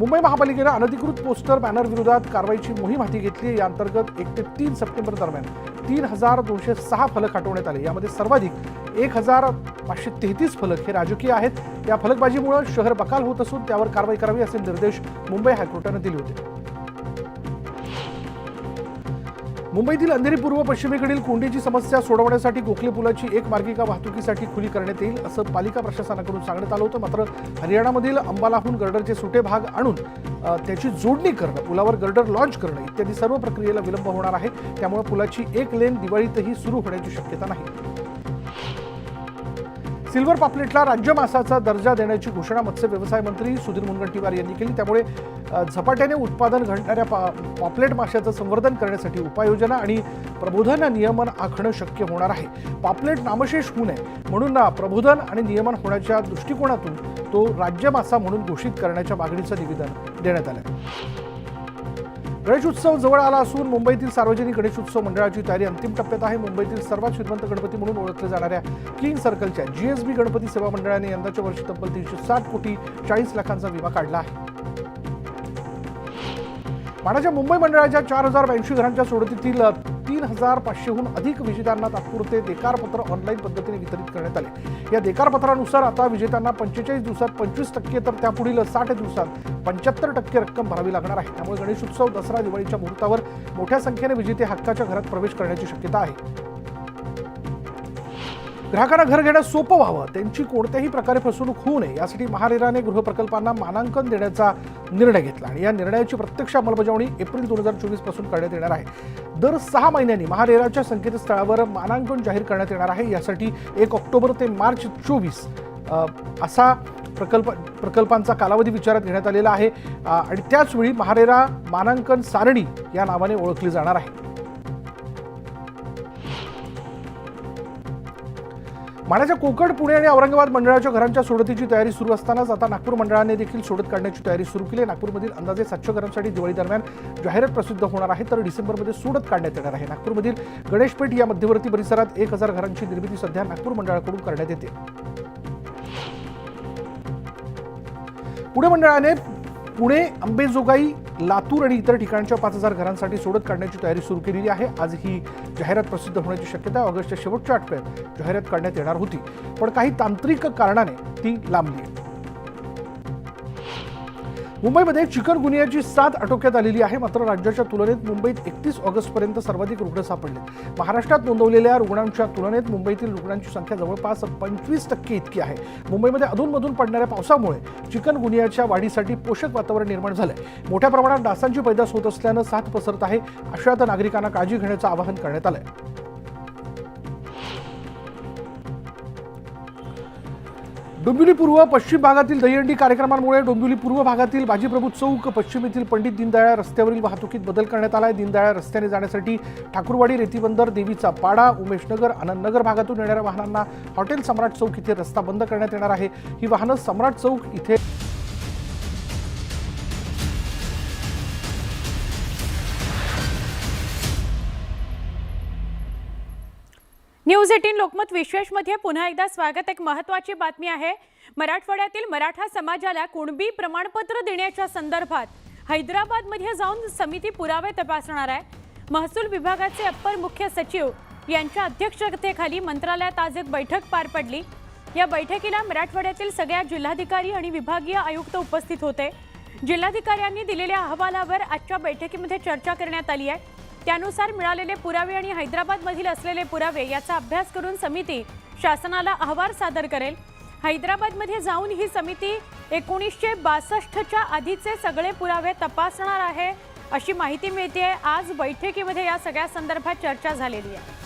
मुंबई महापालिकेनं अनधिकृत पोस्टर बॅनर विरोधात कारवाईची मोहीम हाती घेतली. या अंतर्गत 1 ते 3 सप्टेंबर दरम्यान 3,206 फलक हटवण्यात आले. यामध्ये सर्वाधिक 1,533 फलक हे राजकीय आहेत. या फलकबाजीमुळे शहर बकाल होत असून त्यावर कारवाई करावी असे निर्देश मुंबई हायकोर्टानं दिले होते. मुंबईतील अंधेरी पूर्व पश्चिमेकडील कोंडीची समस्या सोडवण्यासाठी गोखले पुलाची एक मार्गिका वाहतुकीसाठी खुली करण्यात येईल असं पालिका प्रशासनाकडून सांगण्यात आलं होतं. मात्र हरियाणामधील अंबालाहून गर्डरचे सुटे भाग आणून त्याची जोडणी करणं, पुलावर गर्डर लॉन्च करणं इत्यादी सर्व प्रक्रियेला विलंब होणार आहे. त्यामुळे पुलाची एक लेन दिवाळीतही सुरू होण्याची शक्यता नाही. सिल्वर पापलेटला राज्य मासाचा दर्जा देण्याची घोषणा मत्स्य व्यवसाय मंत्री सुधीर मुनगंटीवार यांनी केली. त्यामुळे झपाट्याने उत्पादन घडणाऱ्या पापलेट माशाचं संवर्धन करण्यासाठी उपाययोजना आणि प्रबोधन नियमन आखणं शक्य होणार आहे. पापलेट नामशेष होऊ नये म्हणून प्रबोधन आणि नियमन होण्याच्या दृष्टिकोनातून तो राज्य मासा म्हणून घोषित करण्याच्या मागणीचं निवेदन देण्यात आलं. गणेश उत्सव जवळ आला असून मुंबईतील सार्वजनिक गणेश उत्सव मंडळाची तयारी अंतिम टप्प्यात आहे. मुंबईतील सर्वात श्रीमंत गणपती म्हणून ओळखले जाणाऱ्या किंग सर्कलच्या GSB गणपती सेवा मंडळाने यंदाच्या वर्षी तब्बल 360 कोटी 40 लाखांचा विमा काढला आहे. मानाच्या मुंबई मंडळाच्या 4082 घरांच्या सोडतीतील 3500हून अधिक विजेत्यांना तात्पुरते देकारपत्र ऑनलाईन पद्धतीने वितरित करण्यात आले। या देकारपत्रानुसार आता विजेत्यांना 45 दिवसात 25% तर त्यापुढील 60 दिवसात 75% रक्कम भरावी लागणार आहे। त्यामुळे गणेश उत्सव, दसरा, दिवाळीच्या मुहूर्तावर मोठ्या संख्येने विजेते हक्काच्या घरात प्रवेश करण्याची शक्यता आहे। ग्राहकांना घर घेण्यास सोपं व्हावं, त्यांची कोणत्याही प्रकारे फसवणूक होऊ नये यासाठी महारेराने गृहप्रकल्पांना मानांकन देण्याचा निर्णय घेतला आणि या निर्णयाची प्रत्यक्ष अंमलबजावणी एप्रिल 2024 पासून करण्यात येणार आहे। दर 6 महिन्यांनी महारेराच्या संकेतस्थळावर मानांकन जाहीर करण्यात येणार आहे। यासाठी 1 ऑक्टोबर ते मार्च 24 असा प्रकल्पांचा कालावधी विचारात घेण्यात आलेला आहे आणि त्याचवेळी महारेरा मानांकन सारणी या नावाने ओळखली जाणार आहे। मानाच्या कोकण, पुणे आणि औरंगाबाद मंडळाच्या घरांच्या सोडतीची तयारी सुरू असतानाच आता नागपूर मंडळाने देखील सोडत काढण्याची तयारी सुरू केली आहे। नागपूरमधील अंदाजे 700 घरांसाठी दिवाळी दरम्यान जाहिरात प्रसिद्ध होणार आहे, तर डिसेंबरमध्ये सोडत काढण्यात येणार आहे। नागपूरमधील गणेशपेठ या मध्यवर्ती परिसरात 1000 घरांची निर्मिती सध्या नागपूर मंडळाकडून करण्यात येते। पुणे मंडळाने पुणे, अंबेजोगाई, लातूर आणि इतर ठिकाणच्या 5000 घरांसाठी सोडत काढण्याची तयारी सुरू केलेली आहे। आज ही जाहिरात प्रसिद्ध होण्याची शक्यता आहे। ऑगस्टच्या शेवटच्या आठवड्यात जाहिरात करण्यात येणार होती, पण काही तांत्रिक कारणाने ती लांबली आहे। मुंबईमध्ये चिकनगुनियाची साथ आटोक्यात आलेली आहे, मात्र राज्याच्या तुलनेत मुंबईत 31 ऑगस्टपर्यंत सर्वाधिक रुग्ण सापडले। महाराष्ट्रात नोंदवलेल्या रुग्णांच्या तुलनेत मुंबईतील रुग्णांची संख्या जवळपास 25% इतकी आहे। मुंबईमध्ये अधूनमधून पडणाऱ्या पावसामुळे चिकनगुनियाच्या वाढीसाठी पोषक वातावरण निर्माण झालंय। मोठ्या प्रमाणात डासांची पैदास होत असल्यानं साथ पसरत आहे। अशात नागरिकांना काळजी घेण्याचं आवाहन करण्यात आलंय। डोंबिवली पूर्व पश्चिम भागातील दहीहंडी कार्यक्रमांमुळे डोंबिवली पूर्व भागातील बाजीप्रभू चौक, पश्चिमेतील पंडित दीनदयाळ रस्त्यावरील वाहतुकीत बदल करण्यात आला आहे। दीनदयाळ रस्त्याने जाण्यासाठी ठाकूरवाडी, रेतीबंदर, देवीचा पाडा, उमेशनगर, आनंदनगर भागातून येणाऱ्या वाहनांना हॉटेल सम्राट चौक इथे रस्ता बंद करण्यात येणार आहे। ही वाहनं सम्राट चौक इथे न्यूज 18 लोकमत विशेषमध्ये पुन्हा एकदा स्वागत। एक महत्त्वाची बातमी आहे। मराठवाड्यातील मराठा समाजाला कुणबी प्रमाणपत्र देण्याच्या संदर्भात हैदराबादमध्ये जाऊन समिती पुरावे तपासणार आहे। महसूल विभागाचे अप्पर मुख्य सचिव यांच्या अध्यक्षतेखाली मंत्रालयात आज एक बैठक पार पडली। या बैठकीला मराठवाड्यातील सगळ्या जिल्हाधिकारी आणि विभागीय आयुक्त उपस्थित होते। जिल्हाधिकाऱ्यांनी दिलेल्या अहवालावर आजच्या बैठकीमध्ये चर्चा करण्यात आली आहे। त्यानुसार मिळालेले पुरावे आणि हैदराबादमधील असलेले पुरावे याचा अभ्यास करून समिती शासनाला अहवाल सादर करेल। हैदराबादमध्ये जाऊन ही समिती 1962च्या आधीचे सगळे पुरावे तपासणार आहे, अशी माहिती मिळते। आज बैठकीमध्ये या सगळ्या संदर्भात चर्चा झालेली आहे।